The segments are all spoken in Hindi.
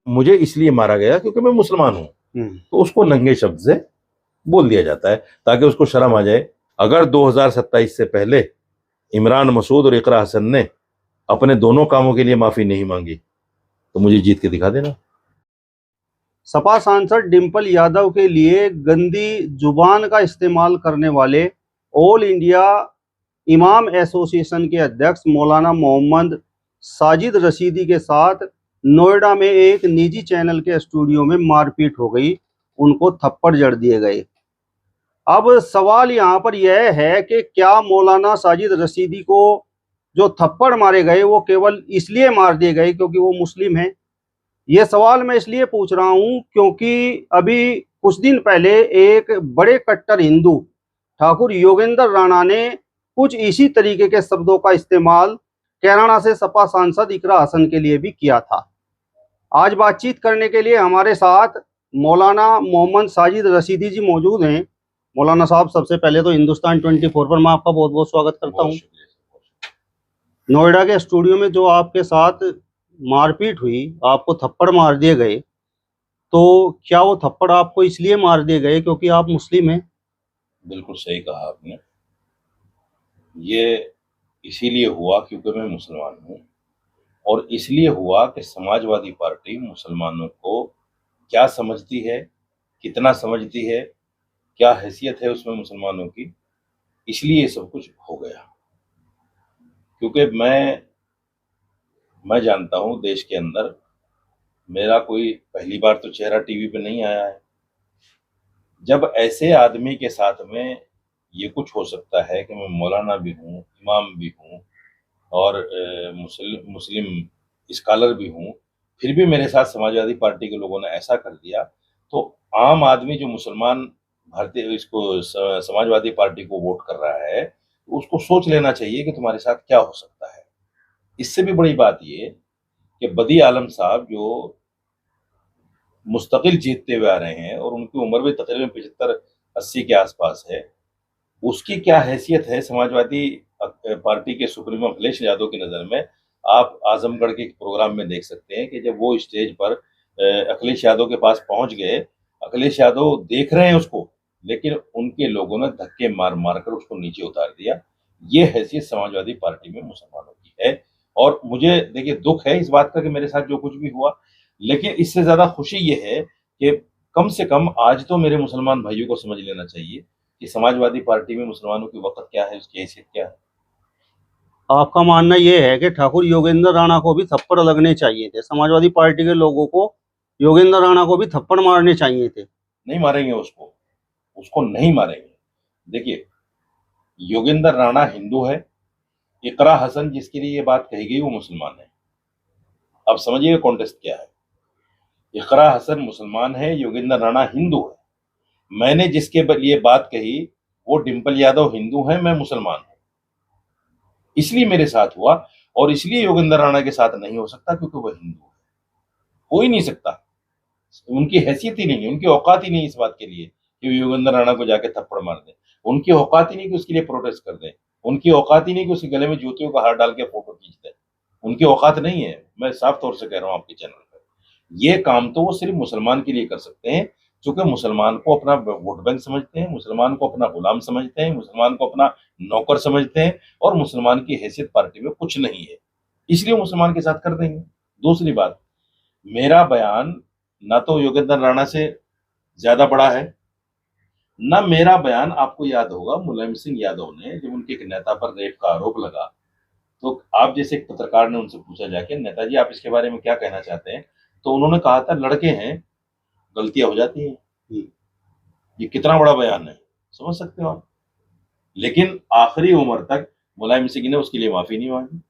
मुझे इसलिए मारा गया क्योंकि मैं मुसलमान हूं, तो उसको नंगे शब्द से बोल दिया जाता है ताकि उसको शर्म आ जाए। अगर 2027 से पहले इमरान मसूद और इकरा हसन ने अपने दोनों कामों के लिए माफी नहीं मांगी तो मुझे जीत के दिखा देना। सपा सांसद डिंपल यादव के लिए गंदी जुबान का इस्तेमाल करने वाले ऑल इंडिया इमाम एसोसिएशन के अध्यक्ष मौलाना मोहम्मद साजिद रशीदी के साथ नोएडा में एक निजी चैनल के स्टूडियो में मारपीट हो गई, उनको थप्पड़ जड़ दिए गए। अब सवाल यहाँ पर यह है कि क्या मौलाना साजिद रशीदी को जो थप्पड़ मारे गए वो केवल इसलिए मार दिए गए क्योंकि वो मुस्लिम हैं? ये सवाल मैं इसलिए पूछ रहा हूँ क्योंकि अभी कुछ दिन पहले एक बड़े कट्टर हिंदू ठाकुर योगेंद्र राणा ने कुछ इसी तरीके के शब्दों का इस्तेमाल कैराना से सपा सांसद इकरा हसन के लिए भी किया था। आज बातचीत करने के लिए हमारे साथ मौलाना मोहम्मद साजिद रशीदी जी मौजूद हैं। मौलाना साहब, सबसे पहले तो हिंदुस्तान 24 पर मैं आपका बहुत बहुत स्वागत करता हूँ। नोएडा के स्टूडियो में जो आपके साथ मारपीट हुई, आपको थप्पड़ मार दिए गए, तो क्या वो थप्पड़ आपको इसलिए मार दिए गए क्योंकि आप मुस्लिम हैं? बिल्कुल सही कहा आपने। ये इसीलिए हुआ क्योंकि मैं मुसलमान हूँ, और इसलिए हुआ कि समाजवादी पार्टी मुसलमानों को क्या समझती है, कितना समझती है, क्या हैसियत है उसमें मुसलमानों की, इसलिए ये सब कुछ हो गया। क्योंकि मैं जानता हूँ देश के अंदर मेरा कोई पहली बार तो चेहरा टीवी पे नहीं आया है। जब ऐसे आदमी के साथ में ये कुछ हो सकता है कि मैं मौलाना भी हूँ, इमाम भी हूँ और मुस्लिम स्कॉलर भी हूँ, फिर भी मेरे साथ समाजवादी पार्टी के लोगों ने ऐसा कर दिया, तो आम आदमी जो मुसलमान भारतीय इसको समाजवादी पार्टी को वोट कर रहा है, तो उसको सोच लेना चाहिए कि तुम्हारे साथ क्या हो सकता है। इससे भी बड़ी बात ये कि बदी आलम साहब जो मुस्तकिल जीतते हुए आ रहे हैं और उनकी उम्र भी तकरीबन 75-80 के आसपास है, उसकी क्या हैसियत है समाजवादी पार्टी के सुप्रीमो अखिलेश यादव की नज़र में। आप आजमगढ़ के प्रोग्राम में देख सकते हैं कि जब वो स्टेज पर अखिलेश यादव के पास पहुंच गए, अखिलेश यादव देख रहे हैं उसको, लेकिन उनके लोगों ने धक्के मार मार कर उसको नीचे उतार दिया। ये हैसियत समाजवादी पार्टी में मुसलमानों की है। और मुझे देखिए दुख है इस बात का कि मेरे साथ जो कुछ भी हुआ, लेकिन इससे ज्यादा खुशी ये है कि कम से कम आज तो मेरे मुसलमान भाइयों को समझ लेना चाहिए कि समाजवादी पार्टी में मुसलमानों की वक़्त क्या है, उसकी हैसियत क्या है। आपका मानना ये है कि ठाकुर योगेंद्र राणा को भी थप्पड़ लगने चाहिए थे, समाजवादी पार्टी के लोगों को योगेंद्र राणा को भी थप्पड़ मारने चाहिए थे? नहीं मारेंगे उसको, उसको नहीं मारेंगे। देखिए, योगेंद्र राणा हिंदू है, इकरा हसन जिसके लिए ये बात कही गई वो मुसलमान है। अब समझिए कॉन्टेस्ट क्या है। इकरा हसन मुसलमान है, योगेंद्र राणा हिंदू है। मैंने जिसके लिए बात कही वो डिंपल यादव हिंदू है, मैं मुसलमान हूं, इसलिए मेरे साथ हुआ। और इसलिए योगेंद्र राणा के साथ नहीं हो सकता क्योंकि वह हिंदू है। हो ही नहीं सकता, उनकी हैसियत ही नहीं है, उनकी औकात ही नहीं इस बात के लिए कि योगेंद्र राणा को जाके थप्पड़ मार दें। उनकी औकात ही नहीं कि उसके लिए प्रोटेस्ट कर दें। उनकी औकात ही नहीं कि उसके गले में जूतियों का हार डाल के फोटो खींच दें। उनकी औकात नहीं है। मैं साफ तौर से कह रहा हूं आपके चैनल पर, ये काम तो वो सिर्फ मुसलमान के लिए कर सकते हैं, क्योंकि मुसलमान को अपना वोट बैंक समझते हैं, मुसलमान को अपना गुलाम समझते हैं, मुसलमान को अपना नौकर समझते हैं, और मुसलमान की हैसियत पार्टी में कुछ नहीं है, इसलिए मुसलमान के साथ कर देंगे। दूसरी बात, मेरा बयान ना तो योगेंद्र राणा से ज्यादा बड़ा है, ना मेरा बयान। आपको याद होगा मुलायम सिंह यादव ने जब उनके एक नेता पर रेप का आरोप लगा, तो आप जैसे एक पत्रकार ने उनसे पूछा जाके, नेताजी आप इसके बारे में क्या कहना चाहते हैं, तो उन्होंने कहा था लड़के हैं, गलतियां हो जाती हैं। ये कितना बड़ा बयान है, समझ सकते हो आप। लेकिन आखिरी उम्र तक मुलायम सिंह ने उसके लिए माफी नहीं मांगी,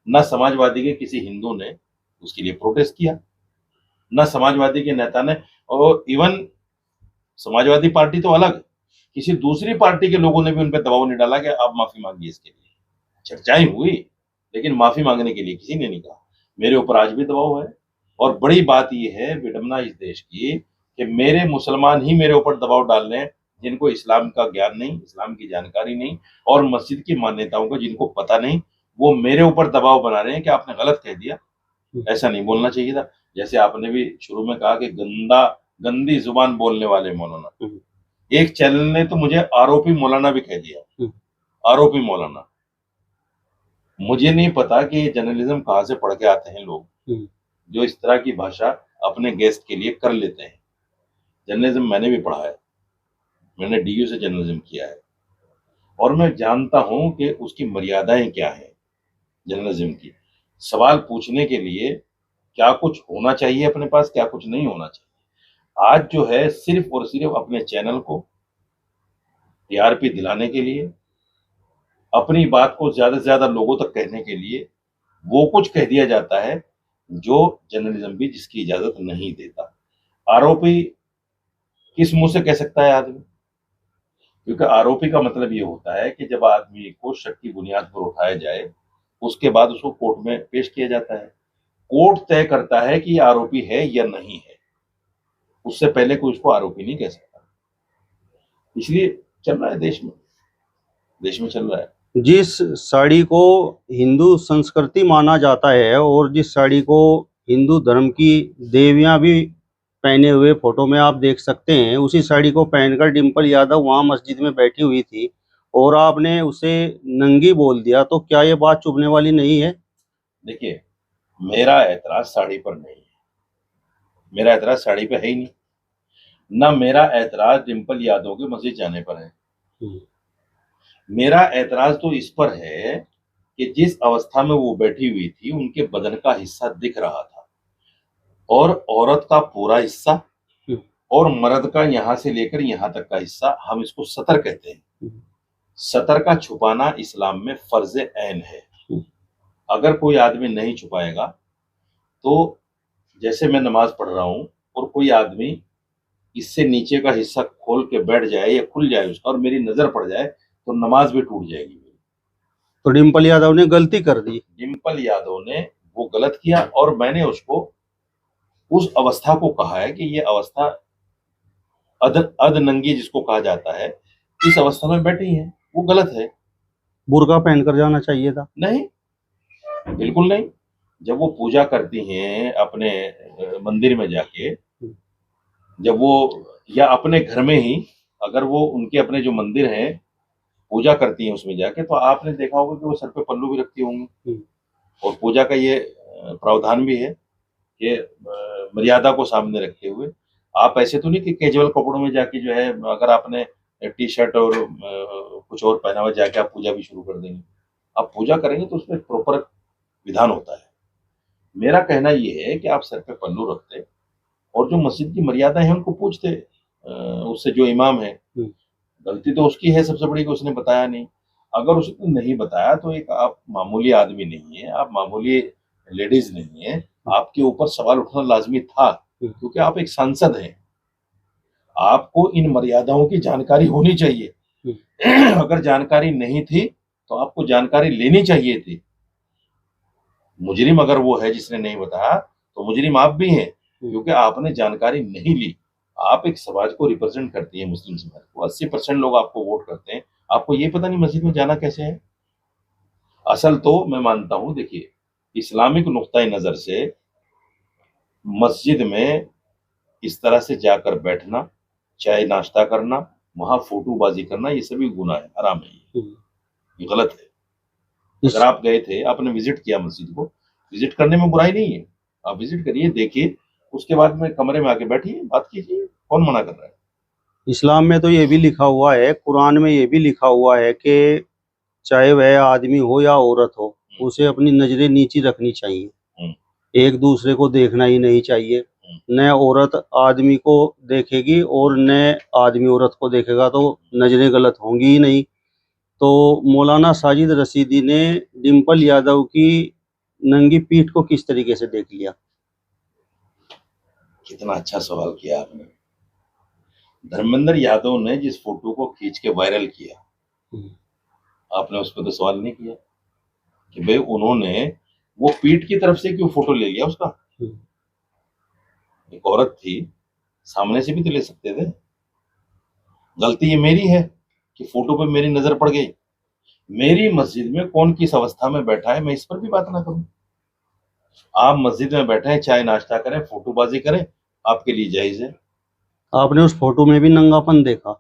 ना समाजवादी के किसी हिंदू ने उसके लिए प्रोटेस्ट किया, ना समाजवादी के नेता ने, और इवन समाजवादी पार्टी तो अलग, किसी दूसरी पार्टी के लोगों ने भी उन पर दबाव नहीं डाला कि आप माफी मांगिए इसके लिए। चर्चाएं हुई, लेकिन माफी मांगने के लिए किसी ने नहीं कहा। मेरे ऊपर आज भी दबाव है, और बड़ी बात यह है, विडंबना इस देश की, कि मेरे मुसलमान ही मेरे ऊपर दबाव डाल रहे हैं, जिनको इस्लाम का ज्ञान नहीं, इस्लाम की जानकारी नहीं, और मस्जिद की मान्यताओं का जिनको पता नहीं, वो मेरे ऊपर दबाव बना रहे हैं कि आपने गलत कह दिया, ऐसा नहीं बोलना चाहिए था। जैसे आपने भी शुरू में कहा कि गंदी जुबान बोलने वाले मौलाना, एक चैनल ने तो मुझे आरोपी मौलाना भी कह दिया, आरोपी मौलाना। मुझे नहीं पता कि ये जर्नलिज्म कहाँ से पढ़ के आते हैं लोग जो इस तरह की भाषा अपने गेस्ट के लिए कर लेते हैं। जर्नलिज्म मैंने भी पढ़ा है, मैंने डीयू से जर्नलिज्म किया है और मैं जानता हूं कि उसकी मर्यादाएं क्या हैं जर्नलिज्म की। सवाल पूछने के लिए क्या कुछ होना चाहिए अपने पास, क्या कुछ नहीं होना चाहिए। आज जो है सिर्फ और सिर्फ अपने चैनल को टीआरपी दिलाने के लिए, अपनी बात को ज्यादा से ज्यादा लोगों तक कहने के लिए वो कुछ कह दिया जाता है जो जर्नलिज्म भी जिसकी इजाजत नहीं देता। आरोपी किस मुंह से कह सकता है आदमी? क्योंकि आरोपी का मतलब ये होता है कि जब आदमी को शक की बुनियाद पर उठाया जाए उसके बाद उसको कोर्ट में पेश किया जाता है। कोर्ट तय करता है कि ये आरोपी है या नहीं है, उससे पहले कोई उसको आरोपी नहीं कह सकता। इसलिए चल रहा है देश में चल रहा है। जिस साड़ी को हिंदू संस्कृति माना जाता है और जिस साड़ी को हिंदू धर्म की देवियां भी पहने हुए फोटो में आप देख सकते हैं, उसी साड़ी को पहनकर डिंपल यादव वहां मस्जिद में बैठी हुई थी और आपने उसे नंगी बोल दिया, तो क्या ये बात चुभने वाली नहीं है? देखिए, मेरा एतराज साड़ी पर नहीं है, मेरा एतराज साड़ी पे है ही नहीं, ना मेरा एतराज डिंपल यादव के मस्जिद जाने पर है। मेरा एतराज तो इस पर है कि जिस अवस्था में वो बैठी हुई थी उनके बदन का हिस्सा दिख रहा था और औरत का पूरा हिस्सा और मर्द का यहां से लेकर यहां तक का हिस्सा, हम इसको सतर कहते हैं। सतर का छुपाना इस्लाम में फर्ज ऐन है। अगर कोई आदमी नहीं छुपाएगा तो जैसे मैं नमाज पढ़ रहा हूं और कोई आदमी इससे नीचे का हिस्सा खोल के बैठ जाए या खुल जाए उसका और मेरी नजर पड़ जाए तो नमाज भी टूट जाएगी मेरी। तो डिंपल यादव ने गलती कर दी। डिंपल यादव ने वो गलत किया और मैंने उसको उस अवस्था को कहा है कि ये अवस्था अध नंगी जिसको कहा जाता है, इस अवस्था में बैठी है, वो गलत है। बुर्का पहनकर जाना चाहिए था। नहीं, बिल्कुल नहीं। जब वो पूजा करती हैं अपने मंदिर में जाके, जब वो या अपने घर में ही अगर वो उनके अपने जो मंदिर हैं पूजा करती हैं उसमें जाके, तो आपने देखा होगा कि वो सर पे पल्लू भी रखती होंगी और पूजा का ये प्रावधान भी है कि मर्यादा को सामने रखते हुए आप ऐसे तो नहीं कि कैजुअल कपड़ों में जाके जो है अगर आपने टी शर्ट और कुछ और पहना हुआ जाके आप पूजा भी शुरू कर देंगे। आप पूजा करेंगे तो उसमें प्रॉपर विधान होता है। मेरा कहना ये है कि आप सर पे पल्लू रखते और जो मस्जिद की मर्यादा है उनको पूछते उससे जो इमाम है। गलती तो उसकी है सबसे बड़ी कि उसने बताया नहीं। अगर उसने नहीं बताया तो एक आप मामूली आदमी नहीं है, आप मामूली लेडीज नहीं है, आपके ऊपर सवाल उठना लाजमी था क्योंकि आप एक सांसद हैं। आपको इन मर्यादाओं की जानकारी होनी चाहिए। अगर जानकारी नहीं थी तो आपको जानकारी लेनी चाहिए थी। मुजरिम अगर वो है जिसने नहीं बताया तो मुजरिम आप भी हैं क्योंकि आपने जानकारी नहीं ली। आप एक समाज को रिप्रेजेंट करती है, मुस्लिम समाज को 80% लोग आपको वोट करते हैं, आपको ये पता नहीं मस्जिद में जाना कैसे है। असल तो मैं मानता हूं, देखिए इस्लामिक नुक्ता नजर से मस्जिद में इस तरह से जाकर बैठना, चाय नाश्ता करना, वहां फोटोबाजी करना, ये सभी गुनाह है, हराम है, ये गलत है। अगर आप गए थे, आपने विजिट किया मस्जिद को, विजिट करने में बुराई नहीं है, आप विजिट करिए, देखिए, उसके बाद में कमरे में आके बैठिए, बात कीजिए, कौन मना कर रहा है। इस्लाम में तो ये भी लिखा हुआ है, कुरान में ये भी लिखा हुआ है कि चाहे वह आदमी हो या औरत हो, उसे अपनी नजरें नीची रखनी चाहिए, एक दूसरे को देखना ही नहीं चाहिए। न औरत आदमी को देखेगी और न आदमी औरत को देखेगा तो नजरें गलत होंगी ही नहीं। तो मौलाना साजिद रशीदी ने डिंपल यादव की नंगी पीठ को किस तरीके से देख लिया? कितना अच्छा सवाल किया आपने। धर्मेंद्र यादव ने जिस फोटो को खींच के वायरल किया, आपने उस पर तो सवाल नहीं किया कि भाई उन्होंने वो पीठ की तरफ से क्यों फोटो ले लिया उसका। एक औरत थी, सामने से भी तो ले सकते थे। गलती ये मेरी है कि फोटो पे मेरी नजर पड़ गई। मेरी मस्जिद में कौन किस अवस्था में बैठा है मैं इस पर भी बात ना करूं। आप मस्जिद में बैठे हैं, चाय नाश्ता करें, फोटोबाजी करें, आपके लिए जायज है। आपने उस फोटो में भी नंगापन देखा?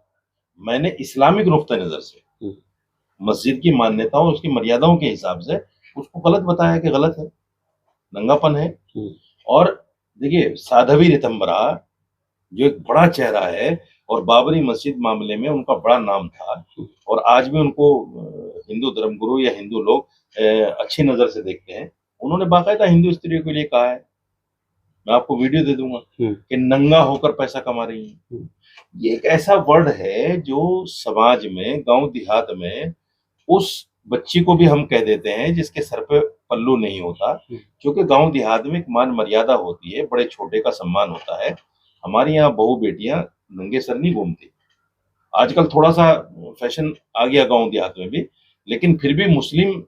मैंने इस्लामिक नुक्ता नजर से मस्जिद की मान्यताओं, उसकी मर्यादाओं के हिसाब से उसको गलत बताया कि गलत है, नंगापन है। और देखिए, साध्वी ऋतंबरा जो एक बड़ा चेहरा है और बाबरी मस्जिद मामले में उनका बड़ा नाम था, और आज भी उनको हिंदू धर्मगुरु या हिंदू लोग अच्छी नजर से देखते हैं। उन्होंने बाकायदा हिंदू स्त्रियों के लिए कहा है, मैं आपको वीडियो दे दूंगा, कि नंगा होकर पैसा कमा रही है। ये एक ऐसा वर्ड है जो समाज में, गांव देहात में, उस बच्ची को भी हम कह देते हैं जिसके सर पे पल्लू नहीं होता, क्योंकि गांव देहात में एक मान मर्यादा होती है, बड़े छोटे का सम्मान होता है। हमारे यहाँ बहू बेटियां नंगे सर नहीं घूमती। आजकल थोड़ा सा फैशन आ गया गांव देहात में भी, लेकिन फिर भी मुस्लिम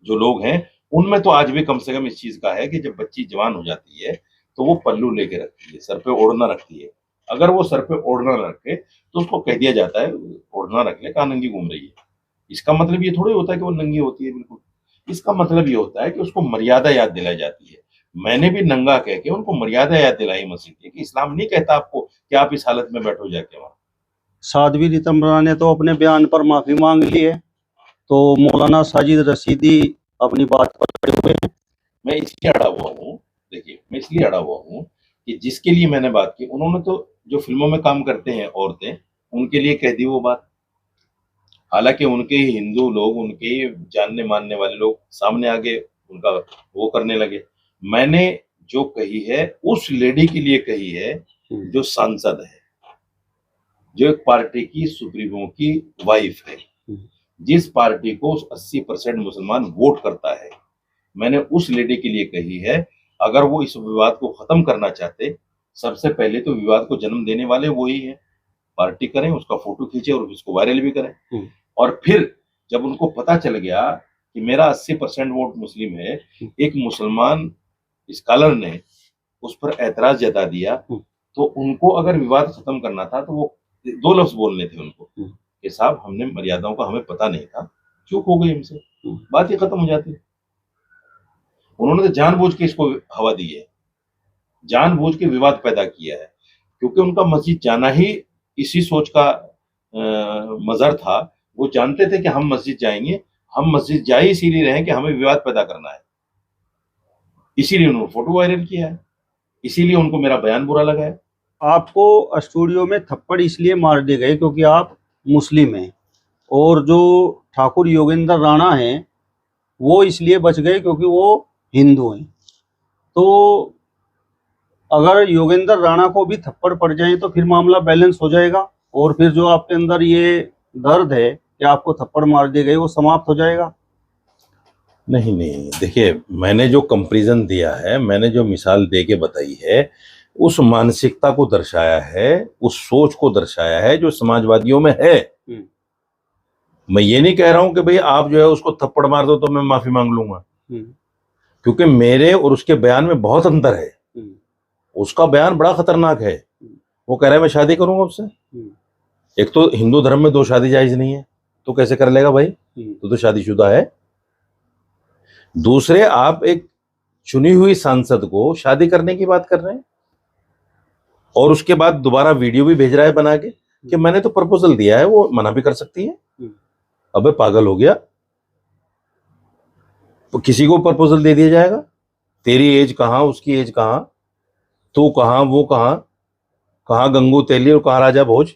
जो लोग हैं उनमें तो आज भी कम से कम इस चीज का है कि जब बच्ची जवान हो जाती है तो वो पल्लू लेके रखती है, सर पे ओढ़ना रखती है। अगर वो सर पे ओढ़ना रखे तो उसको कह दिया जाता है, ओढ़ना रख ले, कहाँ नंगी घूम रही है। इसका मतलब ये थोड़ी होता है कि वो नंगी होती है, बिल्कुल। इसका मतलब ये होता है कि उसको मर्यादा याद दिलाई जाती है। मैंने भी नंगा कह के उनको मर्यादा याद दिलाई मस्जिद की, कि इस्लाम नहीं कहता आपको कि आप इस हालत में बैठो जाके वहां। साध्वी ऋतंबरा ने तो अपने बयान पर माफी मांग ली है, तो मौलाना साजिद रशीदी अपनी बात पर खड़े हुए हैं। मैं इसलिए अड़ा हुआ हूँ, देखिए मैं इसलिए अड़ा हुआ हूँ कि जिसके लिए मैंने बात की, उन्होंने तो जो फिल्मों में काम करते हैं औरतें, उनके लिए कह दी वो बात। हालांकि उनके ही हिंदू लोग, उनके ही जानने मानने वाले लोग सामने आगे उनका वो करने लगे। मैंने जो कही है उस लेडी के लिए कही है जो सांसद है, जो एक पार्टी की सुप्रीमो की वाइफ है, जिस पार्टी को 80% मुसलमान वोट करता है। मैंने उस लेडी के लिए कही है, अगर वो इस विवाद को खत्म करना चाहते, सबसे पहले तो विवाद को जन्म देने वाले वही है, पार्टी करें, उसका फोटो खींचे और उसको वायरल भी करें। और फिर जब उनको पता चल गया कि मेरा 80% वोट मुस्लिम है, एक मुसलमान स्कॉलर ने उस पर ऐतराज जता दिया, तो उनको अगर विवाद खत्म करना था तो वो 2 लफ्ज बोलने थे उनको कि साहब हमने मर्यादाओं का हमें पता नहीं था, चूक हो गई हमसे, बात ही खत्म हो जाती। उन्होंने तो जानबूझ के इसको हवा दी है, जानबूझ के विवाद पैदा किया है, क्योंकि उनका मस्जिद जाना ही इसी सोच का मजर था। वो जानते थे कि हम मस्जिद जाएंगे, हम मस्जिद जा ही इसीलिए रहे कि हमें विवाद पैदा करना है, इसीलिए उन्होंने फोटो वायरल किया है, इसीलिए उनको मेरा बयान बुरा लगा है। आपको स्टूडियो में थप्पड़ इसलिए मार दिए गए क्योंकि आप मुस्लिम हैं, और जो ठाकुर योगेंद्र राणा हैं वो इसलिए बच गए क्योंकि वो हिंदू हैं। तो अगर योगेंद्र राणा को भी थप्पड़ पड़ जाए तो फिर मामला बैलेंस हो जाएगा, और फिर जो आपके अंदर ये दर्द है कि आपको थप्पड़ मार दिए गए वो समाप्त हो जाएगा। नहीं नहीं, देखिए मैंने जो कंपैरिजन दिया है, मैंने जो मिसाल दे के बताई है, उस मानसिकता को दर्शाया है, उस सोच को दर्शाया है जो समाजवादियों में है। मैं ये नहीं कह रहा हूं कि भाई आप जो है उसको थप्पड़ मार दो तो मैं माफी मांग लूंगा, क्योंकि मेरे और उसके बयान में बहुत अंतर है। उसका बयान बड़ा खतरनाक है। वो कह रहा है मैं शादी करूंगा उससे। एक तो हिंदू धर्म में 2 शादी जायज नहीं है, तो कैसे कर लेगा भाई, तो शादीशुदा है। दूसरे, आप एक चुनी हुई सांसद को शादी करने की बात कर रहे हैं, और उसके बाद दोबारा वीडियो भी भेज रहा है बना के कि मैंने तो प्रपोजल दिया है, वो मना भी कर सकती है। अबे पागल हो गया, तो किसी को प्रपोजल दे दिया जाएगा? तेरी एज कहाँ, उसकी एज कहाँ, तू कहाँ, वो कहाँ, कहाँ गंगू तेली और कहाँ राजा भोज।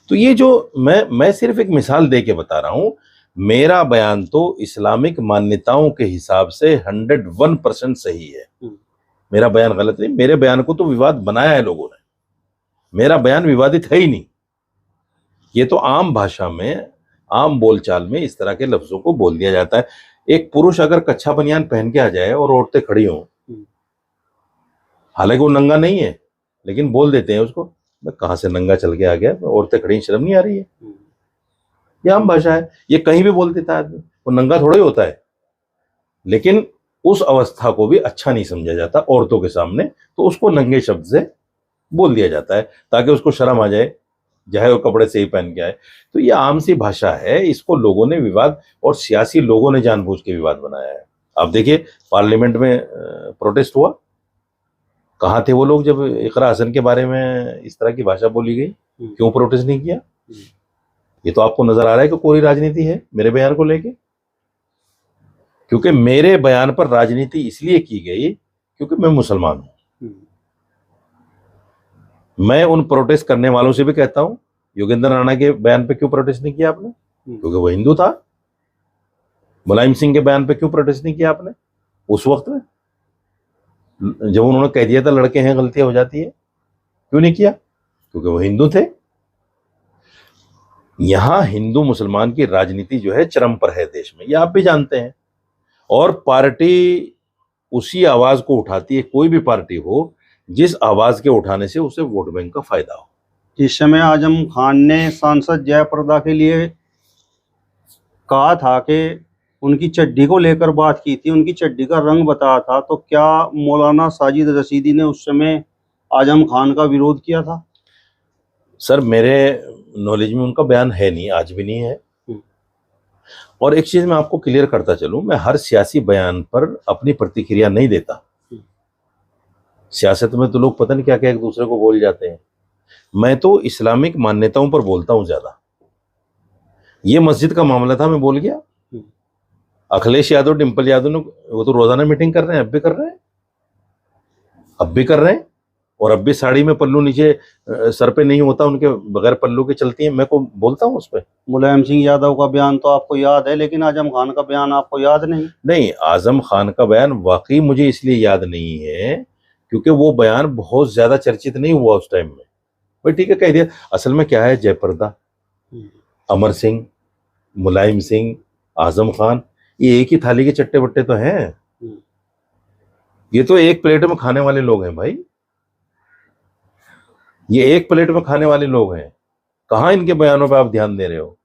तो ये जो मैं सिर्फ एक मिसाल दे के बता रहा हूं। मेरा बयान तो इस्लामिक मान्यताओं के हिसाब से 101% सही है। मेरा बयान गलत नहीं। मेरे बयान को तो विवाद बनाया है लोगों ने, मेरा बयान विवादित है ही नहीं। ये तो आम भाषा में, आम बोलचाल में इस तरह के लफ्जों को बोल दिया जाता है। एक पुरुष अगर कच्छा बनियान पहन के आ जाए और औरतें खड़ी हों, हालांकि वो नंगा नहीं है, लेकिन बोल देते हैं उसको, मैं कहां से नंगा चल के आ गया, औरतें खड़ी, शर्म नहीं आ रही है? ये आम भाषा है, ये कहीं भी बोल देता है आदमी, वो नंगा थोड़ा ही होता है। लेकिन उस अवस्था को भी अच्छा नहीं समझा जाता औरतों के सामने, तो उसको नंगे शब्द से बोल दिया जाता है ताकि उसको शर्म आ जाए, चाहे वो कपड़े से ही पहन के आए। तो ये आम सी भाषा है, इसको लोगों ने विवाद, और सियासी लोगों ने जानबूझ के विवाद बनाया है। आप देखिए पार्लियामेंट में प्रोटेस्ट हुआ, कहाँ थे वो लोग जब इकरा हसन के बारे में इस तरह की भाषा बोली गई? क्यों प्रोटेस्ट नहीं किया? ये तो आपको नजर आ रहा है कि कोई राजनीति है मेरे बयान को लेके, क्योंकि मेरे बयान पर राजनीति इसलिए की गई क्योंकि मैं मुसलमान हूं। मैं उन प्रोटेस्ट करने वालों से भी कहता हूं, योगेंद्र राणा के बयान पे क्यों प्रोटेस्ट नहीं किया आपने? क्योंकि वो हिंदू था। मुलायम सिंह के बयान पे क्यों प्रोटेस्ट नहीं किया आपने उस वक्त में, जब उन्होंने कह दिया था लड़के हैं गलतियां हो जाती है? क्यों नहीं किया? क्योंकि वो हिंदू थे। यहां हिंदू मुसलमान की राजनीति जो है चरम पर है देश में, ये आप भी जानते हैं। और पार्टी उसी आवाज को उठाती है, कोई भी पार्टी हो, जिस आवाज के उठाने से उसे वोट बैंक का फायदा हो। जिस समय आजम खान ने सांसद जयप्रदा के लिए कहा था कि उनकी चड्डी को लेकर बात की थी, उनकी चड्डी का रंग बताया था, तो क्या मौलाना साजिद रशीदी ने उस समय आजम खान का विरोध किया था? सर मेरे नॉलेज में उनका बयान है नहीं, आज भी नहीं है। और एक चीज मैं आपको क्लियर करता चलूं, मैं हर सियासी बयान पर अपनी प्रतिक्रिया नहीं देता। सियासत में तो लोग पता नहीं क्या क्या एक दूसरे को बोल जाते हैं। मैं तो इस्लामिक मान्यताओं पर बोलता हूं ज्यादा। ये मस्जिद का मामला था, मैं बोल गया। अखिलेश यादव, डिंपल यादव ने वो तो रोजाना मीटिंग कर रहे हैं, अब भी कर रहे हैं, अब भी कर रहे हैं। और अब भी साड़ी में पल्लू नीचे सर पे नहीं होता, उनके बगैर पल्लू के चलती हैं। मैं को बोलता हूं उस पर। मुलायम सिंह यादव का बयान तो आपको याद है, लेकिन आजम खान का बयान आपको याद नहीं? नहीं, आजम खान का बयान वाकई मुझे इसलिए याद नहीं है क्योंकि वो बयान बहुत ज्यादा चर्चित नहीं हुआ उस टाइम में। भाई ठीक है, कह दिया। असल में क्या है, जयप्रदा, अमर सिंह, मुलायम सिंह, आजम खान, ये एक ही थाली के चट्टे बट्टे तो हैं। ये तो एक प्लेट में खाने वाले लोग हैं भाई, ये एक प्लेट में खाने वाले लोग हैं। कहां इनके बयानों पे आप ध्यान दे रहे हो?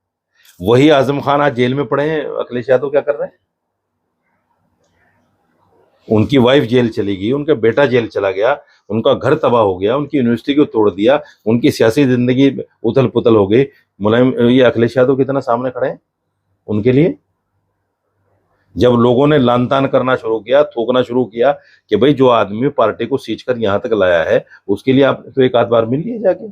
वही आजम खान आज जेल में पड़े हैं। अखिलेश यादव क्या कर रहे हैं? उनकी वाइफ जेल चली गई, उनका बेटा जेल चला गया, उनका घर तबाह हो गया, उनकी यूनिवर्सिटी को तोड़ दिया, उनकी सियासी जिंदगी उथल पुथल हो गई। मुलायम, ये अखिलेश यादव कितना सामने खड़े हैं उनके लिए। जब लोगों ने लान तान करना शुरू किया, थूकना शुरू किया कि भाई जो आदमी पार्टी को सींच कर यहां तक लाया है उसके लिए आप तो एक आध बार मिल लिए जाके।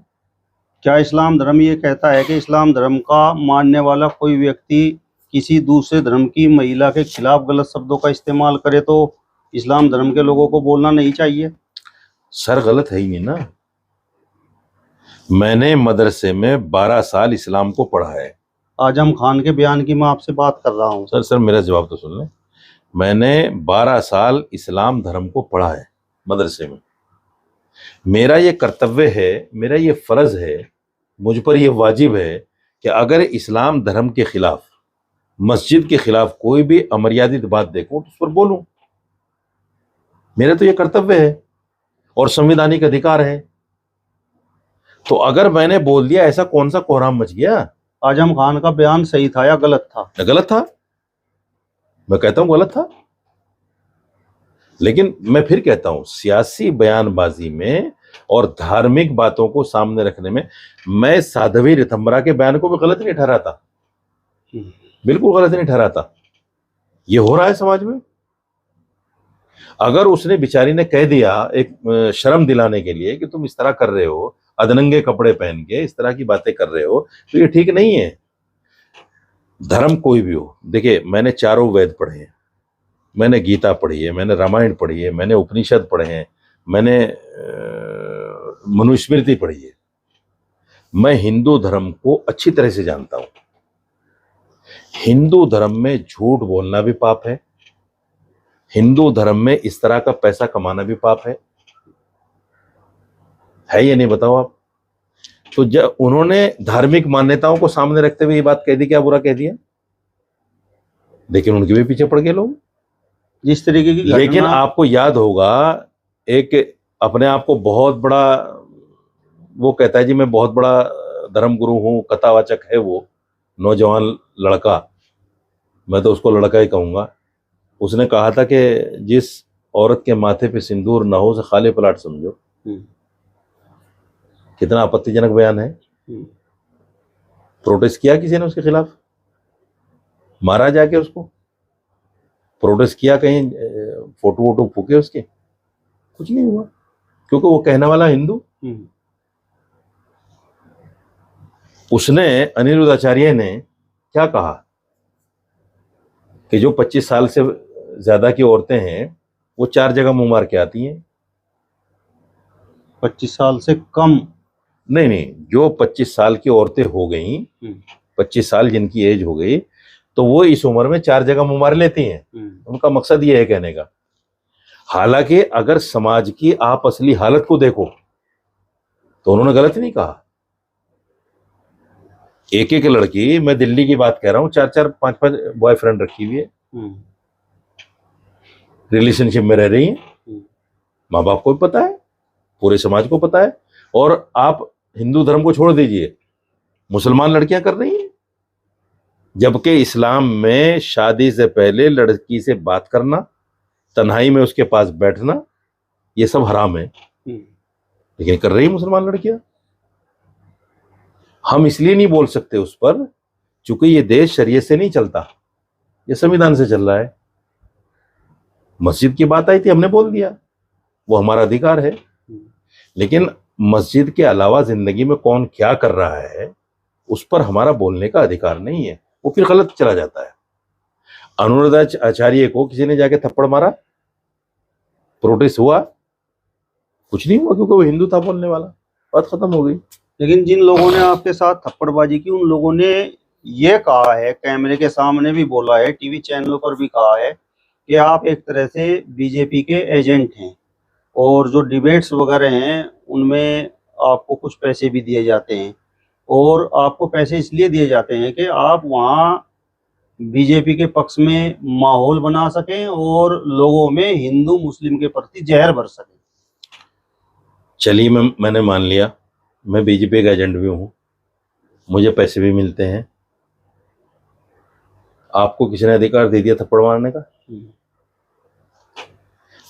क्या इस्लाम धर्म ये कहता है कि इस्लाम धर्म का मानने वाला कोई व्यक्ति किसी दूसरे धर्म की महिला के खिलाफ गलत शब्दों का इस्तेमाल करे तो इस्लाम धर्म के लोगों को बोलना नहीं चाहिए? सर गलत है ही नहीं ना। मैंने मदरसे में 12 साल इस्लाम को पढ़ा है। आजम खान के बयान की मैं आपसे बात कर रहा हूँ। सर मेरा जवाब तो सुन लें। मैंने 12 साल इस्लाम धर्म को पढ़ा है मदरसे में। मेरा ये कर्तव्य है, मेरा ये फर्ज है, मुझ पर यह वाजिब है कि अगर इस्लाम धर्म के खिलाफ, मस्जिद के खिलाफ कोई भी अमर्यादित बात देखूं तो उस पर बोलूं। मेरा तो यह कर्तव्य है और संवैधानिक अधिकार है। तो अगर मैंने बोल दिया, ऐसा कौन सा कोहराम मच गया? आजम खान का बयान सही था या गलत था? गलत था, मैं कहता हूं गलत था। लेकिन मैं फिर कहता हूं, सियासी बयानबाजी में और धार्मिक बातों को सामने रखने में मैं साध्वी ऋतंभरा के बयान को भी गलत नहीं ठहराता, बिल्कुल गलत नहीं ठहराता। ये हो रहा है समाज में। अगर उसने बेचारी ने कह दिया एक शर्म दिलाने के लिए कि तुम इस तरह कर रहे हो, अधनंगे कपड़े पहन के इस तरह की बातें कर रहे हो, तो ये ठीक नहीं है। धर्म कोई भी हो, देखिए मैंने चारों वेद पढ़े हैं, मैंने गीता पढ़ी है, मैंने रामायण पढ़ी है, मैंने उपनिषद पढ़े हैं, मैंने मनुस्मृति पढ़ी है। मैं हिंदू धर्म को अच्छी तरह से जानता हूं। हिंदू धर्म में झूठ बोलना भी पाप है, हिंदू धर्म में इस तरह का पैसा कमाना भी पाप है ये नहीं? बताओ आप। तो जब उन्होंने धार्मिक मान्यताओं को सामने रखते हुए ये बात कह दी, क्या बुरा कह दिया? लेकिन उनके भी पीछे पड़ गए लोग जिस तरीके की। लेकिन आपको याद होगा, एक अपने आप को बहुत बड़ा, वो कहता है जी मैं बहुत बड़ा धर्म गुरु हूं, कथावाचक है वो नौजवान लड़का, मैं तो उसको लड़का ही कहूंगा। उसने कहा था कि जिस औरत के माथे पे सिंदूर ना हो उसे खाली प्लाट समझो। कितना आपत्तिजनक बयान है। प्रोटेस्ट किया किसी ने उसके खिलाफ? मारा जाके उसको? प्रोटेस्ट किया कहीं, फोटो वोटो फूके उसके? कुछ नहीं हुआ, क्योंकि वो कहने वाला हिंदू। उसने, अनिरुद्ध आचार्य ने क्या कहा कि जो 25 साल से ज्यादा की औरतें हैं वो 4 जगह मुंह मार के आती हैं। 25 साल से कम? नहीं नहीं, जो 25 साल की औरतें हो गई, 25 साल जिनकी एज हो गई, तो वो इस उम्र में 4 जगह मुंह मार लेती हैं। उनका मकसद ये है कहने का। हालांकि अगर समाज की आप असली हालत को देखो तो उन्होंने गलत नहीं कहा। एक एक लड़की, मैं दिल्ली की बात कह रहा हूं, 4-4 5-5 बॉयफ्रेंड रखी हुई है, रिलेशनशिप में रह रही है। माँ बाप को भी पता है, पूरे समाज को पता है। और आप हिंदू धर्म को छोड़ दीजिए, मुसलमान लड़कियां कर रही हैं, जबकि इस्लाम में शादी से पहले लड़की से बात करना, तन्हाई में उसके पास बैठना, ये सब हराम है, लेकिन कर रही मुसलमान लड़कियां। हम इसलिए नहीं बोल सकते उस पर क्योंकि ये देश शरीयत से नहीं चलता, ये संविधान से चल रहा है। मस्जिद की बात आई थी, हमने बोल दिया, वो हमारा अधिकार है। लेकिन मस्जिद के अलावा जिंदगी में कौन क्या कर रहा है उस पर हमारा बोलने का अधिकार नहीं है, वो फिर गलत चला जाता है। अनुरुद्ध आचार्य को किसी ने जाके थप्पड़ मारा, प्रोटेस्ट हुआ, कुछ नहीं हुआ, क्योंकि वो हिंदू था बोलने वाला, बात खत्म हो गई। लेकिन जिन लोगों ने आपके साथ थप्पड़बाजी की, उन लोगों ने ये कहा है, कैमरे के सामने भी बोला है, टीवी चैनलों पर भी कहा है कि आप एक तरह से बीजेपी के एजेंट हैं, और जो डिबेट्स वगैरह हैं उनमें आपको कुछ पैसे भी दिए जाते हैं, और आपको पैसे इसलिए दिए जाते हैं कि आप वहाँ बीजेपी के पक्ष में माहौल बना सकें और लोगों में हिंदू मुस्लिम के प्रति जहर भर सकें। चलिए, मैंने मान लिया, मैं बीजेपी का एजेंट भी हूं, मुझे पैसे भी मिलते हैं। आपको किसी ने अधिकार दे दिया थप्पड़ मारने का?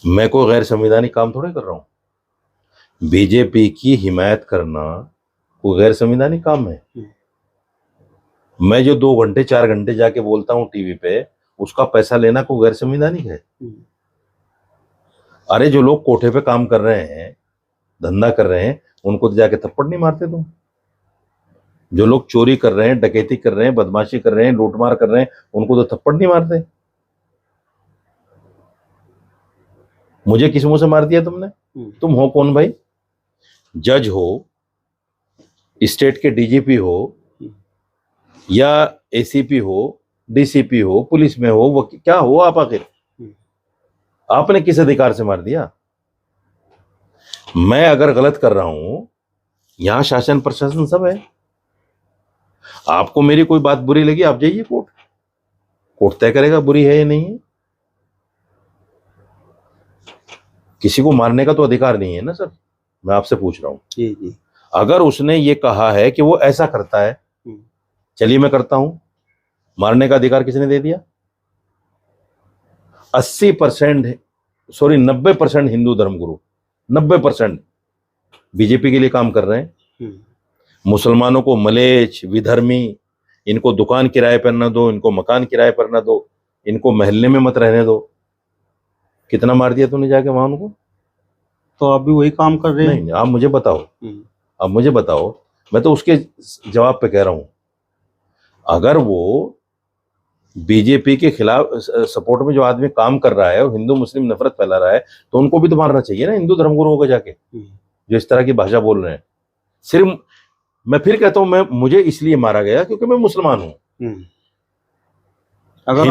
मैं कोई गैर संवैधानिक काम थोड़े कर रहा हूं। बीजेपी की हिमायत करना कोई गैर संवैधानिक काम है? मैं जो 2 घंटे 4 घंटे जाके बोलता हूं टीवी पे, उसका पैसा लेना कोई गैर संवैधानिक है? अरे जो लोग कोठे पे काम कर रहे हैं, धंधा कर रहे हैं, उनको तो जाके थप्पड़ नहीं मारते तुम? जो लोग चोरी कर रहे हैं, डकैती कर रहे हैं, बदमाशी कर रहे हैं, लूटमार कर रहे हैं, उनको तो थप्पड़ नहीं मारते? मुझे किस मुंह से मार दिया तुमने? तुम हो कौन भाई? जज हो, स्टेट के डीजीपी हो, या एसीपी हो, डीसीपी हो, पुलिस में हो, वो क्या हो आप आखिर? आपने किस अधिकार से मार दिया? मैं अगर गलत कर रहा हूं, यहां शासन प्रशासन सब है। आपको मेरी कोई बात बुरी लगी, आप जाइए कोर्ट, कोर्ट तय करेगा बुरी है या नहीं है। किसी को मारने का तो अधिकार नहीं है ना सर, मैं आपसे पूछ रहा हूं। जी। अगर उसने ये कहा है कि वो ऐसा करता है, चलिए मैं करता हूं, मारने का अधिकार किसने दे दिया? 80%, सॉरी 90% हिंदू धर्मगुरु, 90% बीजेपी के लिए काम कर रहे हैं। मुसलमानों को मलेच्छ, विधर्मी, इनको दुकान किराए पर न दो, इनको मकान किराए पर न दो, इनको मोहल्ले में मत रहने दो। कितना मार दिया तूने जाके वहां उनको? तो आप भी वही काम कर रहे हैं? नहीं, आप मुझे बताओ, आप मुझे बताओ, मैं तो उसके जवाब पे कह रहा हूं। अगर वो बीजेपी के खिलाफ सपोर्ट में जो आदमी काम कर रहा है और हिंदू मुस्लिम नफरत फैला रहा है, तो उनको भी तो मारना चाहिए ना, हिंदू धर्मगुरुओं को जाके, जो इस तरह की भाषा बोल रहे हैं। सिर्फ मैं फिर कहता हूं, मुझे इसलिए मारा गया क्योंकि मैं मुसलमान हूं। अगर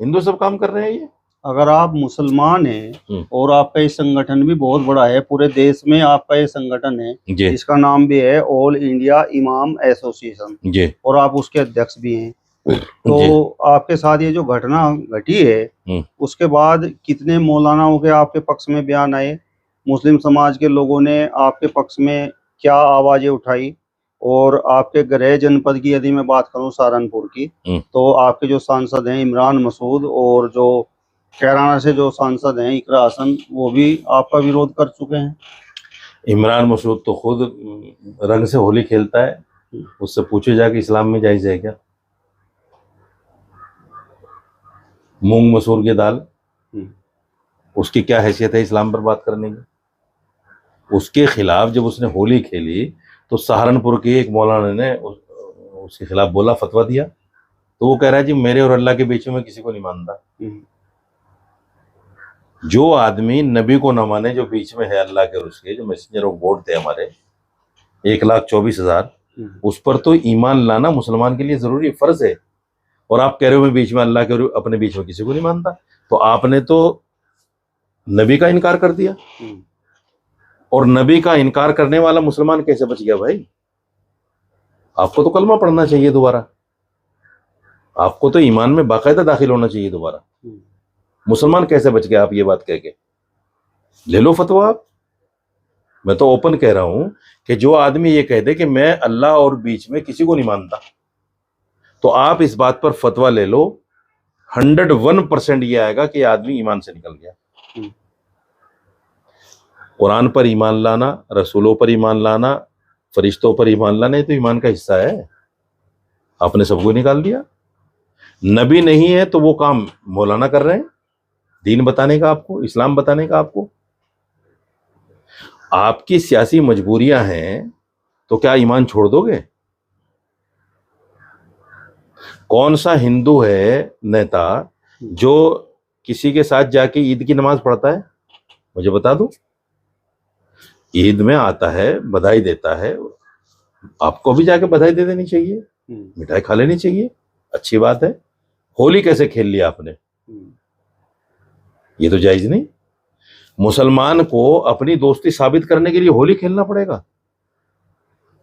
हिंदू सब काम कर रहे हैं ये। अगर आप मुसलमान हैं और आपका ये संगठन भी बहुत बड़ा है, पूरे देश में आपका ये संगठन है जिसका नाम भी है ऑल इंडिया इमाम एसोसिएशन, और आप उसके अध्यक्ष भी हैं, तो आपके साथ ये जो घटना घटी है उसके बाद कितने मौलानाओं के आपके पक्ष में बयान आए? मुस्लिम समाज के लोगों ने आपके पक्ष में क्या आवाजें उठाई? और आपके गृह जनपद की यदि मैं बात करूं, सहारनपुर की, तो आपके जो सांसद हैं इमरान मसूद, और जो कैराना से जो सांसद हैं इकरा हसन, वो भी आपका विरोध कर चुके हैं। इमरान मसूद तो खुद रंग से होली खेलता है, उससे पूछे जाके इस्लाम में जायज है क्या? मूंग मसूर की दाल, हम्म, उसकी क्या हैसियत है इस्लाम पर बात करने की? उसके खिलाफ जब उसने होली खेली तो सहारनपुर के एक मौलाना ने उसके खिलाफ बोला, फतवा दिया। तो वो कह रहा है जी मेरे और अल्लाह के बीच में किसी को नहीं मानता। हम्म, जो आदमी नबी को न माने, जो बीच में है अल्लाह के और उसके, जो मैसेंजर ऑफ गॉड थे हमारे 1,24,000, उस पर तो ईमान लाना मुसलमान के लिए जरूरी फर्ज है। और आप कह रहे हो मैं बीच में अल्लाह के और अपने बीच में किसी को नहीं मानता, तो आपने तो नबी का इनकार कर दिया। हम्म, और नबी का इनकार करने वाला मुसलमान कैसे बच गया भाई? आपको तो कलमा पढ़ना चाहिए दोबारा, आपको तो ईमान में बाकायदा दाखिल होना चाहिए दोबारा। हम्म, मुसलमान कैसे बच गया आप ये बात कह के? ले लो फतवा आप। मैं तो ओपन कह रहा हूं कि जो आदमी ये कह दे कि मैं अल्लाह और बीच में किसी को नहीं मानता, तो आप इस बात पर फतवा ले लो, 101% ये आएगा कि आदमी ईमान से निकल गया। हम्म, कुरान पर ईमान लाना, रसूलों पर ईमान लाना, फरिश्तों पर ईमान लाना, ये तो ईमान का हिस्सा है। आपने सबको निकाल दिया। नबी नहीं है तो वो काम मौलाना कर रहे हैं, दीन बताने का आपको, इस्लाम बताने का आपको। आपकी सियासी मजबूरियां हैं तो क्या ईमान छोड़ दोगे? कौन सा हिंदू है नेता जो किसी के साथ जाके ईद की नमाज पढ़ता है? मुझे बता दो। ईद में आता है, बधाई देता है, आपको भी जाके बधाई दे देनी चाहिए, मिठाई खा लेनी चाहिए, अच्छी बात है। होली कैसे खेल लिया आपने? ये तो जायज नहीं। मुसलमान को अपनी दोस्ती साबित करने के लिए होली खेलना पड़ेगा?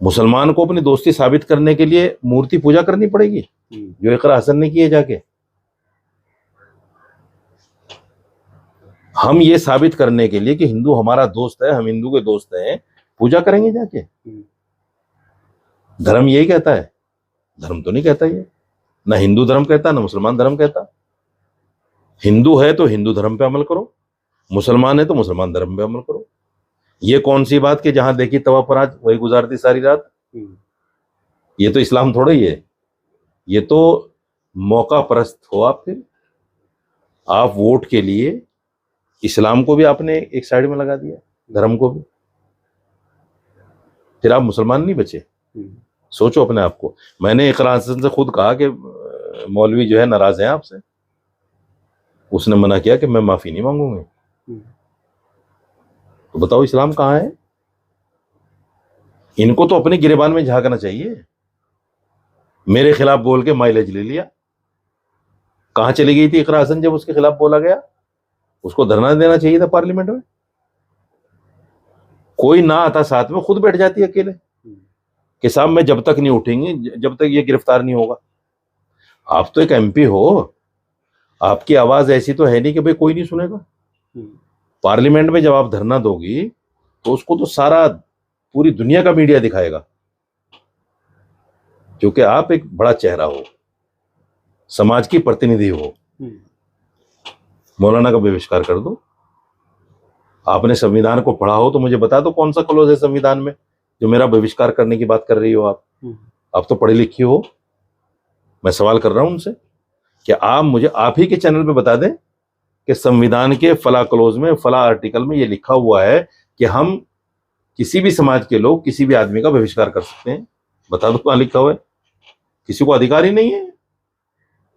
मुसलमान को अपनी दोस्ती साबित करने के लिए मूर्ति पूजा करनी पड़ेगी, जो इकरा हसन ने किए जाके? हम ये साबित करने के लिए कि हिंदू हमारा दोस्त है, हम हिंदू के दोस्त हैं, पूजा करेंगे जाके? धर्म यही कहता है? धर्म तो नहीं कहता ये, ना हिंदू धर्म कहता ना मुसलमान धर्म कहता। हिंदू है तो हिंदू धर्म पे अमल करो, मुसलमान है तो मुसलमान धर्म पे अमल करो। ये कौन सी बात कि जहां देखी तवा पर आज वही गुजारती सारी रात? ये तो इस्लाम थोड़ा ही है, ये तो मौका परस्त हो आप। फिर आप वोट के लिए इस्लाम को भी आपने एक साइड में लगा दिया, धर्म को भी। फिर आप मुसलमान नहीं बचे। सोचो अपने आप को। मैंने इकरा हसन से खुद कहा कि मौलवी जो है नाराज है आपसे, उसने मना किया कि मैं माफी नहीं मांगूंगी। तो बताओ इस्लाम कहाँ है? इनको तो अपने गिरेबान में झांकना चाहिए। मेरे खिलाफ बोल के माइलेज ले लिया। कहां चली गई थी इकरा हसन जब उसके खिलाफ बोला गया? उसको धरना देना चाहिए था पार्लियामेंट में। कोई ना आता साथ में, खुद बैठ जाती अकेले कि साहब मैं जब तक नहीं उठेंगे, जब तक ये गिरफ्तार नहीं होगा। आप तो एक एमपी हो, आपकी आवाज ऐसी तो है नहीं कि भाई कोई नहीं सुनेगा। पार्लियामेंट में जब आप धरना दोगी तो उसको तो सारा पूरी दुनिया का मीडिया दिखाएगा, क्योंकि आप एक बड़ा चेहरा हो, समाज की प्रतिनिधि हो। मौलाना का बहिष्कार कर दो। आपने संविधान को पढ़ा हो तो मुझे बता दो कौन सा क्लॉज है संविधान में जो मेरा बहिष्कार करने की बात कर रही हो आप तो पढ़ी लिखी हो। मैं सवाल कर रहा हूं उनसे कि आप मुझे आप ही के चैनल पे बता दें कि संविधान के फला क्लोज में, फला आर्टिकल में ये लिखा हुआ है कि हम किसी भी समाज के लोग किसी भी आदमी का बहिष्कार कर सकते हैं। बता दो कहां लिखा हुआ है? किसी को अधिकार ही नहीं है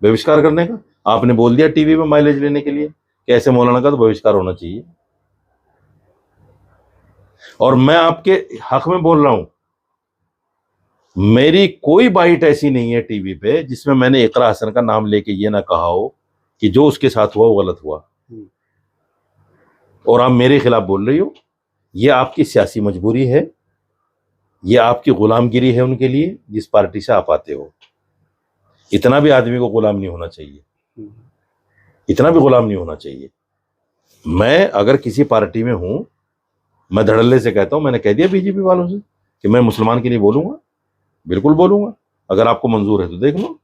बहिष्कार करने का। आपने बोल दिया टीवी में माइलेज लेने के लिए कि ऐसे मौलाना का तो बहिष्कार होना चाहिए। और मैं आपके हक में बोल रहा हूं, मेरी कोई बाइट ऐसी नहीं है टीवी पे जिसमें मैंने इकरा हसन का नाम लेके ये ना कहा हो कि जो उसके साथ हुआ वो गलत हुआ, और आप मेरे खिलाफ बोल रही हो। ये आपकी सियासी मजबूरी है, ये आपकी गुलामगिरी है उनके लिए जिस पार्टी से आप आते हो। इतना भी आदमी को गुलाम नहीं होना चाहिए, इतना भी गुलाम नहीं होना चाहिए। मैं अगर किसी पार्टी में हूं, मैं धड़ल्ले से कहता हूं, मैंने कह दिया बीजेपी वालों से कि मैं मुसलमान के लिए बोलूंगा, बिल्कुल बोलूंगा। अगर आपको मंजूर है तो देख लो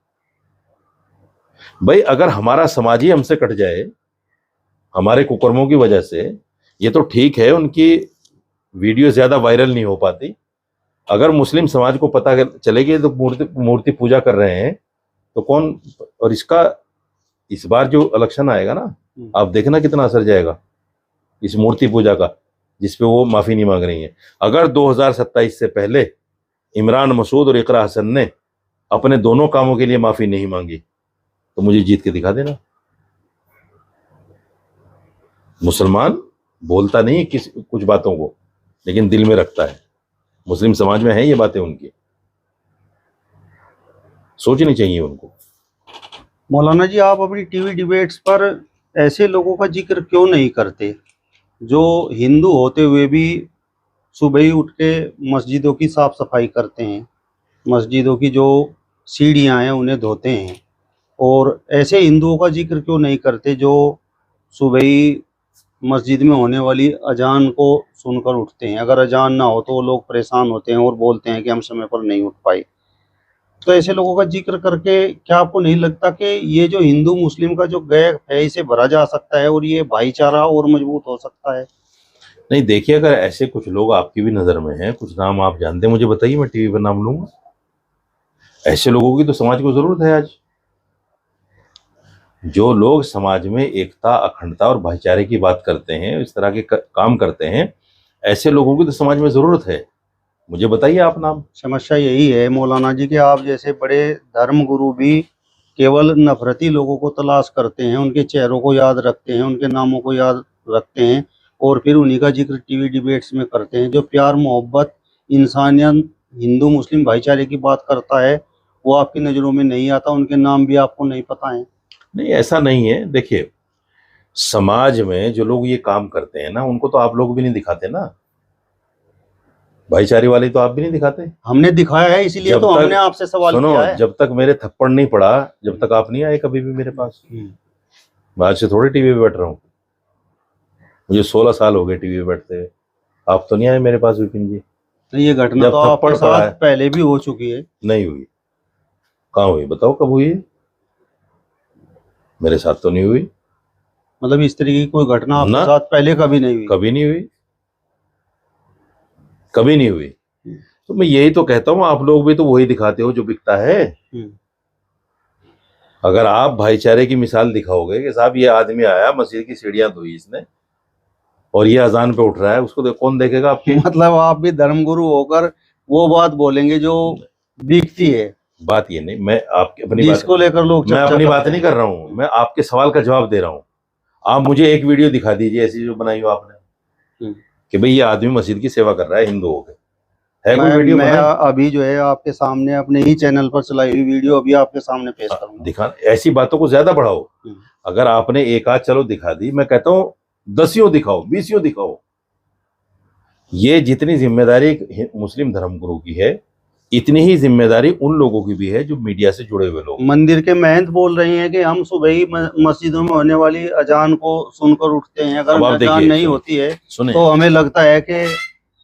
भाई। अगर हमारा समाज ही हमसे कट जाए हमारे कुकर्मों की वजह से, ये तो ठीक है उनकी वीडियो ज्यादा वायरल नहीं हो पाती। अगर मुस्लिम समाज को पता चलेगी तो मूर्ति पूजा कर रहे हैं तो कौन, और इस बार जो इलेक्शन आएगा ना, आप देखना कितना असर जाएगा इस मूर्ति पूजा का, जिसपे वो माफी नहीं मांग रही है। अगर 2027 से पहले इमरान मसूद और इकरा हसन ने अपने दोनों कामों के लिए माफी नहीं मांगी तो मुझे जीत के दिखा देना। मुसलमान बोलता नहीं है कुछ बातों को, लेकिन दिल में रखता है। मुस्लिम समाज में है ये बातें उनकी, सोचनी चाहिए उनको। मौलाना जी, आप अपनी टीवी डिबेट्स पर ऐसे लोगों का जिक्र क्यों नहीं करते जो हिंदू होते हुए भी सुबह ही उठ के मस्जिदों की साफ सफाई करते हैं, मस्जिदों की जो सीढ़ियाँ हैं उन्हें धोते हैं, और ऐसे हिंदुओं का जिक्र क्यों नहीं करते जो सुबह ही मस्जिद में होने वाली अजान को सुनकर उठते हैं? अगर अजान ना हो तो वो लोग परेशान होते हैं और बोलते हैं कि हम समय पर नहीं उठ पाए। तो ऐसे लोगों का जिक्र करके क्या आपको नहीं लगता कि ये जो हिंदू मुस्लिम का जो गैप है इसे भरा जा सकता है और ये भाईचारा और मजबूत हो सकता है? नहीं, देखिए, अगर ऐसे कुछ लोग आपकी भी नजर में हैं, कुछ नाम आप जानते हैं, मुझे बताइए, मैं टीवी पर नाम लूंगा। ऐसे लोगों की तो समाज को जरूरत है आज। जो लोग समाज में एकता, अखंडता और भाईचारे की बात करते हैं, इस तरह के काम करते हैं, ऐसे लोगों की तो समाज में जरूरत है। मुझे बताइए आप नाम। समस्या यही है मौलाना जी कि आप जैसे बड़े धर्म गुरु भी केवल नफरती लोगों को तलाश करते हैं, उनके चेहरों को याद रखते हैं, उनके नामों को याद रखते हैं और फिर उन्हीं का जिक्र टीवी डिबेट्स में करते हैं। जो प्यार, मोहब्बत, इंसानियत, हिंदू मुस्लिम भाईचारे की बात करता है वो आपकी नज़रों में नहीं आता, उनके नाम भी आपको नहीं पता है। नहीं, ऐसा नहीं है। देखिए, समाज में जो लोग ये काम करते हैं ना, उनको तो आप लोग भी नहीं दिखाते ना, भाईचारे वाले तो आप भी नहीं दिखाते। हमने दिखाया है, इसीलिए तो हमने आपसे सवाल किया है। जब तक मेरे थप्पड़ नहीं पड़ा, जब तक आप नहीं आए कभी भी मेरे पास। मैं आज से थोड़ी टीवी पे बैठ रहा हूँ, मुझे 16 साल हो गए टीवी पे बैठते हुए। आप तो नहीं आए मेरे पास विपिन जी। तो ये घटना तो आपके साथ पहले भी हो चुकी है। नहीं हुई। कहाँ हुई? बताओ कब हुई? मेरे साथ तो नहीं हुई। मतलब इस तरीके की कोई घटना आपके साथ पहले कभी नहीं हुई? कभी नहीं हुई, कभी नहीं हुई। तो मैं यही तो कहता हूँ, आप लोग भी तो वही दिखाते हो जो बिकता है। अगर आप भाईचारे की मिसाल दिखाओगे कि साहब ये आदमी आया, मस्जिद की सीढ़ियां धोई इसने और ये अजान पे उठ रहा है, उसको कौन देखेगा आपकी? मतलब आप भी धर्मगुरु होकर वो बात बोलेंगे जो बिकती है। बात ये नहीं, मैं आपकी अपनी बात को लेकर लोग, मैं अपनी बात नहीं कर रहा हूँ, मैं आपके सवाल का जवाब दे रहा हूँ। आप मुझे एक वीडियो दिखा दीजिए ऐसी जो बनाई हो आपने कि भाई ये आदमी मस्जिद की सेवा कर रहा है हिंदू होकर। है कोई वीडियो? मैं अभी जो है आपके सामने अपने ही चैनल पर चलाई हुई वीडियो अभी आपके सामने पेश करूंगा। दिखा, ऐसी बातों को ज्यादा बढ़ाओ। अगर आपने एक आध चलो दिखा दी, मैं कहता हूँ 10 दिखाओ, 20 दिखाओ। ये जितनी जिम्मेदारी मुस्लिम धर्मगुरु की है, इतनी ही जिम्मेदारी उन लोगों की भी है जो मीडिया से जुड़े हुए लोग। मंदिर के महंत बोल रहे हैं कि हम सुबह ही मस्जिदों में होने वाली अजान को सुनकर उठते हैं, अगर अजान नहीं होती है तो हमें लगता है कि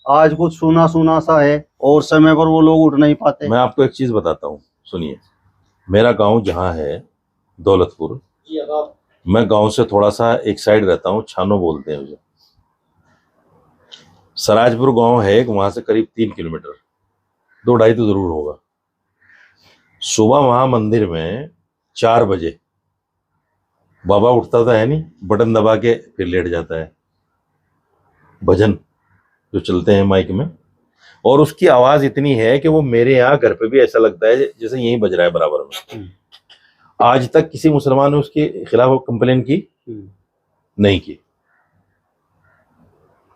आज कुछ सुना सुना सा है और समय पर वो लोग उठ नहीं पाते। मैं आपको एक चीज बताता हूँ, सुनिए। मेरा गांव जहाँ है दौलतपुर, मैं गांव से थोड़ा सा एक साइड रहता हूँ, छानो बोलते हैं मुझे। सराजपुर गांव है एक, वहां से करीब 3 किलोमीटर, 2-2.5 तो जरूर होगा। सुबह वहां मंदिर में 4 बजे बाबा उठता था, है नहीं, बटन दबा के फिर लेट जाता है। भजन जो चलते हैं माइक में, और उसकी आवाज इतनी है कि वो मेरे यहाँ घर पे भी ऐसा लगता है जैसे यहीं बज रहा है बराबर में। आज तक किसी मुसलमान ने उसके खिलाफ कंप्लेन की? नहीं की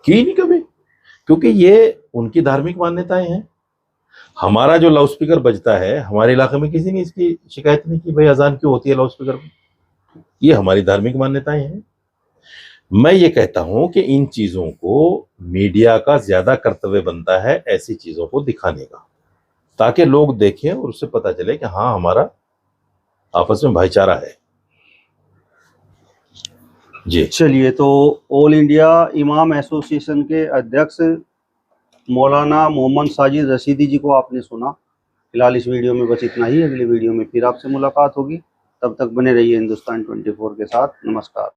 नहीं कभी, क्योंकि ये उनकी धार्मिक मान्यताएं हैं। हमारा जो लाउड स्पीकर बजता है, हमारे इलाके में किसी ने इसकी शिकायत नहीं की भाई अजान क्यों होती है लाउड स्पीकर में। ये हमारी धार्मिक मान्यताएं हैं। मैं ये कहता हूं कि इन चीजों को मीडिया का ज्यादा कर्तव्य बनता है ऐसी चीजों को दिखाने का, ताकि लोग देखें और उससे पता चले कि हाँ हमारा आपस में भाईचारा है। जी चलिए, तो ऑल इंडिया इमाम एसोसिएशन के अध्यक्ष मौलाना मोहम्मद साजिद रशीदी जी को आपने सुना। फिलहाल इस वीडियो में बस इतना ही। अगली वीडियो में फिर आपसे मुलाकात होगी, तब तक बने रहिए हिंदुस्तान 24 के साथ। नमस्कार।